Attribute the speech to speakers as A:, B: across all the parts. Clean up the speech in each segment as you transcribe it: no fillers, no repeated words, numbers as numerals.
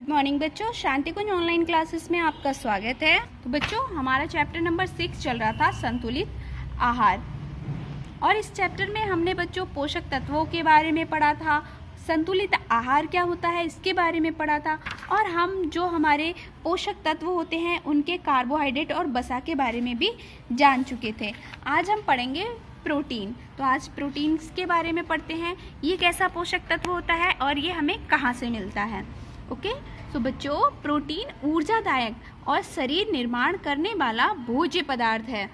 A: Morning बच्चों, शांति कुंज online classes में आपका स्वागत है। तो बच्चों, हमारा चैप्टर नंबर 6 चल रहा था संतुलित आहार, और इस चैप्टर में हमने बच्चों पोषक तत्वों के बारे में पढ़ा था, संतुलित आहार क्या होता है इसके बारे में पढ़ा था, और हम जो हमारे पोषक तत्व होते हैं उनके कार्बोहाइड्रेट और वसा के बारे में भी जान चुके थे। आज हम पढ़ेंगे प्रोटीन। तो आज प्रोटीन के बारे में पढ़ते हैं, ये कैसा पोषक तत्व होता है और ये हमें कहाँ से मिलता है। ओके, तो बच्चों, प्रोटीन ऊर्जादायक और शरीर निर्माण करने वाला भोज्य पदार्थ है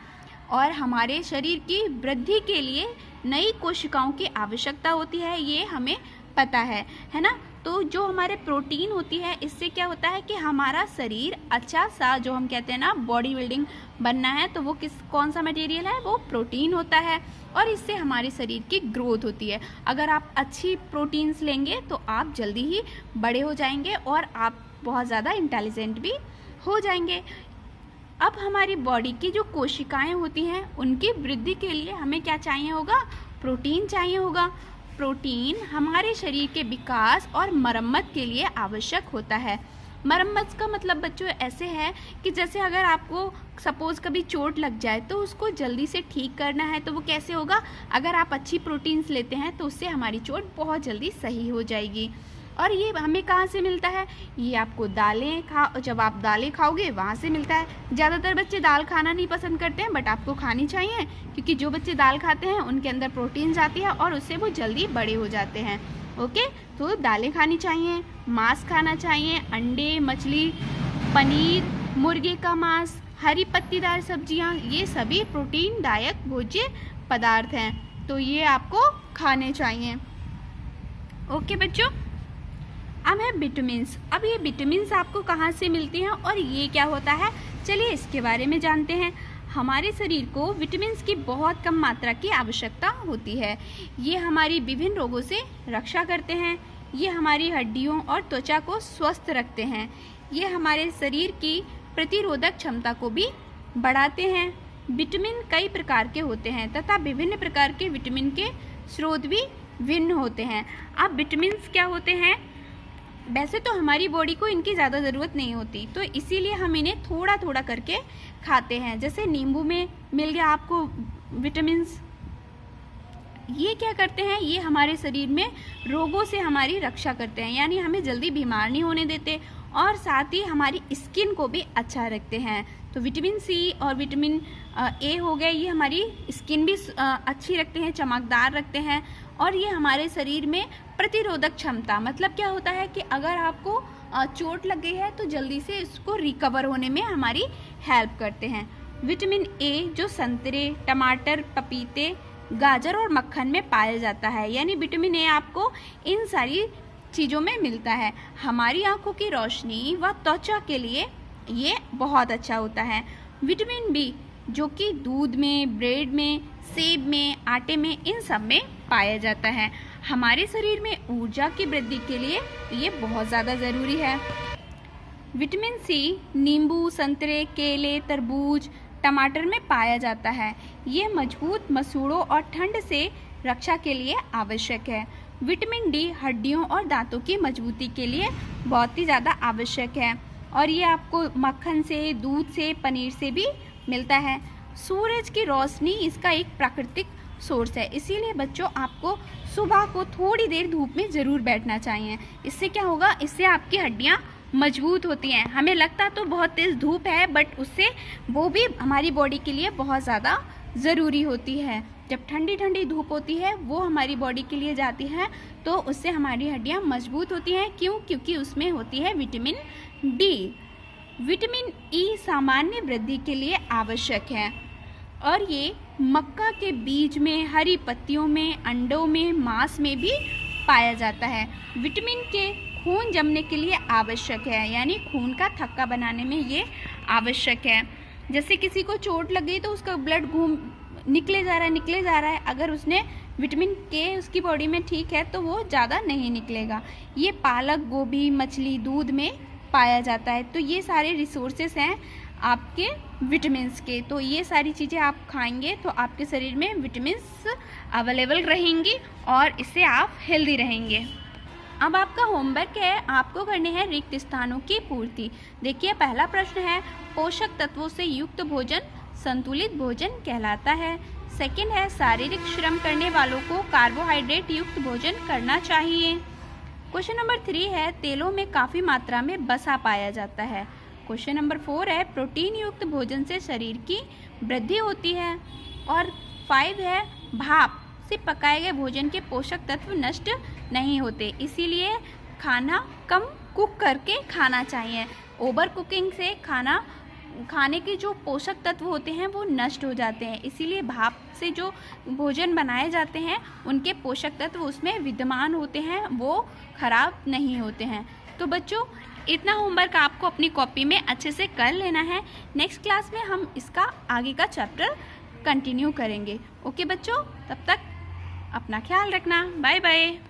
A: और हमारे शरीर की वृद्धि के लिए नई कोशिकाओं की आवश्यकता होती है, ये हमें पता है ना। तो जो हमारे प्रोटीन होती है, इससे क्या होता है कि हमारा शरीर अच्छा सा, जो हम कहते हैं ना बॉडी बिल्डिंग बनना है, तो वो कौन सा मटेरियल है, वो प्रोटीन होता है, और इससे हमारे शरीर की ग्रोथ होती है। अगर आप अच्छी प्रोटीन्स लेंगे तो आप जल्दी ही बड़े हो जाएंगे और आप बहुत ज़्यादा इंटेलिजेंट भी हो जाएंगे। अब हमारी बॉडी की जो कोशिकाएं होती हैं, उनकी वृद्धि के लिए हमें क्या चाहिए होगा, प्रोटीन चाहिए होगा। प्रोटीन हमारे शरीर के विकास और मरम्मत के लिए आवश्यक होता है। मरम्मत का मतलब बच्चों ऐसे है कि जैसे अगर आपको सपोज कभी चोट लग जाए तो उसको जल्दी से ठीक करना है, तो वो कैसे होगा, अगर आप अच्छी प्रोटीन्स लेते हैं तो उससे हमारी चोट बहुत जल्दी सही हो जाएगी। और ये हमें कहाँ से मिलता है, ये आपको जब आप दालें खाओगे वहाँ से मिलता है। ज़्यादातर बच्चे दाल खाना नहीं पसंद करते हैं, बट आपको खानी चाहिए, क्योंकि जो बच्चे दाल खाते हैं उनके अंदर प्रोटीन जाती है और उससे वो जल्दी बड़े हो जाते हैं। ओके, तो दालें खानी चाहिए, मांस खाना चाहिए, अंडे, मछली, पनीर, मुर्गे का मांस, हरी पत्तीदार सब्जियां, ये सभी प्रोटीन दायक भोज्य पदार्थ हैं, तो ये आपको खाने चाहिए। ओके बच्चों, अब है विटामिन्स। अब ये विटामिन्स आपको कहाँ से मिलती हैं और ये क्या होता है, चलिए इसके बारे में जानते हैं। हमारे शरीर को विटामिन्स की बहुत कम मात्रा की आवश्यकता होती है। ये हमारी विभिन्न रोगों से रक्षा करते हैं, ये हमारी हड्डियों और त्वचा को स्वस्थ रखते हैं, ये हमारे शरीर की प्रतिरोधक क्षमता को भी बढ़ाते हैं। विटामिन कई प्रकार के होते हैं तथा विभिन्न प्रकार के विटामिन के स्रोत भी भिन्न होते हैं। अब विटामिन्स क्या होते हैं, वैसे तो हमारी बॉडी को इनकी ज़्यादा ज़रूरत नहीं होती, तो इसीलिए हम इन्हें थोड़ा थोड़ा करके खाते हैं। जैसे नींबू में मिल गया आपको विटामिन्स, ये क्या करते हैं, ये हमारे शरीर में रोगों से हमारी रक्षा करते हैं, यानी हमें जल्दी बीमार नहीं होने देते, और साथ ही हमारी स्किन को भी अच्छा रखते हैं। तो विटामिन सी और विटामिन ए हो गए, ये हमारी स्किन भी अच्छी रखते हैं, चमकदार रखते हैं, और ये हमारे शरीर में प्रतिरोधक क्षमता, मतलब क्या होता है कि अगर आपको चोट लग गई है तो जल्दी से इसको रिकवर होने में हमारी हेल्प करते हैं। विटामिन ए जो संतरे, टमाटर, पपीते, गाजर और मक्खन में पाया जाता है, यानी विटामिन ए आपको इन सारी चीज़ों में मिलता है। हमारी आंखों की रोशनी व त्वचा के लिए ये बहुत अच्छा होता है। विटामिन बी जो कि दूध में, ब्रेड में, सेब में, आटे में, इन सब में पाया जाता है। हमारे शरीर में ऊर्जा की वृद्धि के लिए ये बहुत ज़्यादा ज़रूरी है। विटामिन सी नींबू, संतरे, केले, तरबूज, टमाटर में पाया जाता है। ये मजबूत मसूड़ों और ठंड से रक्षा के लिए आवश्यक है। विटामिन डी हड्डियों और दांतों की मजबूती के लिए बहुत ही ज़्यादा आवश्यक है, और ये आपको मक्खन से, दूध से, पनीर से भी मिलता है। सूरज की रोशनी इसका एक प्राकृतिक सोर्स है, इसीलिए बच्चों आपको सुबह को थोड़ी देर धूप में ज़रूर बैठना चाहिए। इससे क्या होगा, इससे आपकी हड्डियाँ मजबूत होती हैं। हमें लगता तो बहुत तेज़ धूप है, बट उससे वो भी हमारी बॉडी के लिए बहुत ज़्यादा ज़रूरी होती है। जब ठंडी ठंडी धूप होती है वो हमारी बॉडी के लिए जाती है, तो उससे हमारी हड्डियाँ मजबूत होती हैं। क्यों? क्योंकि उसमें होती है विटामिन डी। विटामिन ई सामान्य वृद्धि के लिए आवश्यक है, और ये मक्का के बीज में, हरी पत्तियों में, अंडों में, मांस में भी पाया जाता है। विटामिन के खून जमने के लिए आवश्यक है, यानी खून का थक्का बनाने में ये आवश्यक है। जैसे किसी को चोट लग गई तो उसका ब्लड निकले जा रहा है, अगर उसने विटामिन के उसकी बॉडी में ठीक है तो वो ज़्यादा नहीं निकलेगा। ये पालक, गोभी, मछली, दूध में पाया जाता है। तो ये सारे रिसोर्सेस हैं आपके विटामिन्स के, तो ये सारी चीज़ें आप खाएंगे तो आपके शरीर में विटामिन्स अवेलेबल रहेंगी और इससे आप हेल्दी रहेंगे। अब आपका होमवर्क है, आपको करने हैं रिक्त स्थानों की पूर्ति। देखिए पहला प्रश्न है, पोषक तत्वों से युक्त भोजन संतुलित भोजन कहलाता है। सेकंड है, शारीरिक श्रम करने वालों को कार्बोहाइड्रेट युक्त भोजन करना चाहिए। क्वेश्चन नंबर 3 है, तेलों में काफ़ी मात्रा में वसा पाया जाता है। क्वेश्चन नंबर 4 है, प्रोटीन युक्त भोजन से शरीर की वृद्धि होती है। और 5 है, भाप से पकाए गए भोजन के पोषक तत्व नष्ट नहीं होते, इसीलिए खाना कम कुक करके खाना चाहिए। ओवर कुकिंग से खाने के जो पोषक तत्व होते हैं वो नष्ट हो जाते हैं, इसीलिए भाप से जो भोजन बनाए जाते हैं उनके पोषक तत्व उसमें विद्यमान होते हैं, वो खराब नहीं होते हैं। तो बच्चों इतना होमवर्क आपको अपनी कॉपी में अच्छे से कर लेना है। नेक्स्ट क्लास में हम इसका आगे का चैप्टर कंटिन्यू करेंगे। ओके बच्चों, तब तक अपना ख्याल रखना। Bye bye.